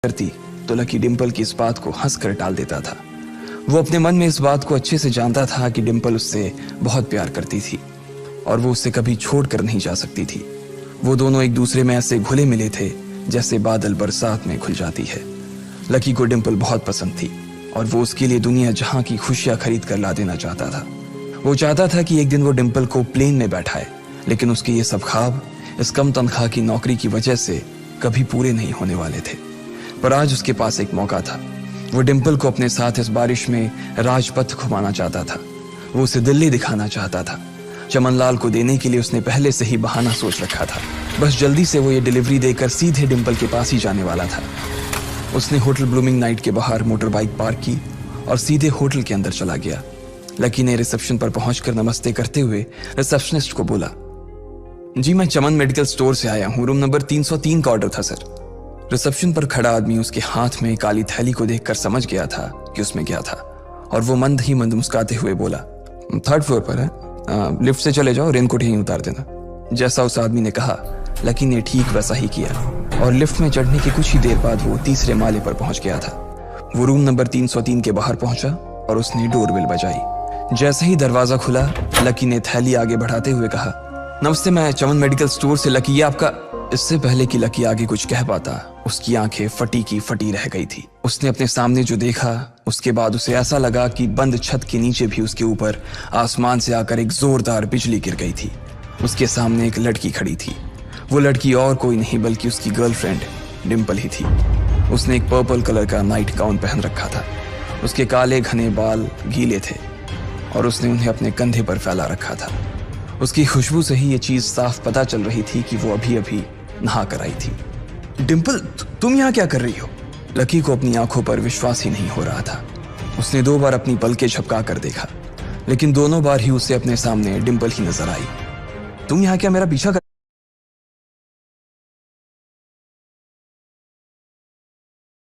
करती तो लकी डिम्पल की इस बात को हंसकर टाल देता था। वो अपने मन में इस बात को अच्छे से जानता था कि डिम्पल उससे बहुत प्यार करती थी और वो उससे कभी छोड़कर नहीं जा सकती थी। वो दोनों एक दूसरे में ऐसे घुले मिले थे जैसे बादल बरसात में घुल जाती है। लकी को डिम्पल बहुत पसंद थी और वो उसके लिए दुनिया जहां की खुशियां खरीद कर ला देना चाहता था। वो चाहता था कि एक दिन वो डिम्पल को प्लेन में बैठाए, लेकिन उसके ये सब ख्वाब इस कम तनख्वाह की नौकरी की वजह से कभी पूरे नहीं होने वाले थे। पर आज उसके पास एक मौका था। वो डिम्पल को अपने साथ इस बारिश में राजपथ घुमाना चाहता था। वो उसे दिल्ली दिखाना चाहता था। चमनलाल को देने के लिए उसने पहले से ही बहाना सोच रखा था। बस जल्दी से वो ये डिलीवरी देकर सीधे डिम्पल के पास ही जाने वाला था। उसने होटल ब्लूमिंग नाइट के बाहर मोटर बाइक पार्क की और सीधे होटल के अंदर चला गया। लकी ने रिसेप्शन पर पहुंचकर नमस्ते करते हुए रिसेप्शनिस्ट को बोला, जी मैं चमन मेडिकल स्टोर से आया हूं, रूम नंबर 303 का ऑर्डर था सर। रिसेप्शन पर खड़ा आदमी उसके हाथ में काली थैली को देखकर समझ गया था कि उसमें क्या था और वो मंद ही मंद मुस्कुराते हुए बोला, 3rd फ्लोर पर है, लिफ्ट से चले जाओ, रेनकोट यहीं उतार देना। जैसा उस आदमी ने कहा लकी ने ठीक वैसा ही किया और लिफ्ट में चढ़ने के कुछ ही देर बाद वो 3रे माले पर पहुंच गया था। वो रूम नंबर 303 के बाहर पहुंचा और उसने डोरबेल बजाई। जैसे ही दरवाजा खुला लकी ने थैली आगे बढ़ाते हुए कहा, नमस्ते मैं चमन मेडिकल स्टोर से लकी, ये आपका। इससे पहले कि लकी आगे कुछ कह पाता उसकी आंखें फटी की फटी रह गई थी। उसने अपने सामने जो देखा उसके बाद उसे ऐसा लगा कि बंद छत के नीचे भी उसके ऊपर आसमान से आकर एक जोरदार बिजली गिर गई थी। उसके सामने एक लड़की खड़ी थी। वो लड़की और कोई नहीं बल्कि उसकी गर्लफ्रेंड डिम्पल ही थी। उसने एक पर्पल कलर का नाइट गाउन पहन रखा था। उसके काले घने बाल गीले थे और उसने उन्हें अपने कंधे पर फैला रखा था। उसकी खुशबू से ही ये चीज साफ पता चल रही थी कि वो अभी अभी नहा कर आई थी। डिम्पल, तुम यहाँ क्या कर रही हो? लकी को अपनी आंखों पर विश्वास ही नहीं हो रहा था। उसने 2 बार अपनी पलकें झपका कर देखा, लेकिन दोनों बार ही उसे अपने सामने डिम्पल ही नजर आई। तुम यहाँ क्या मेरा पीछा कर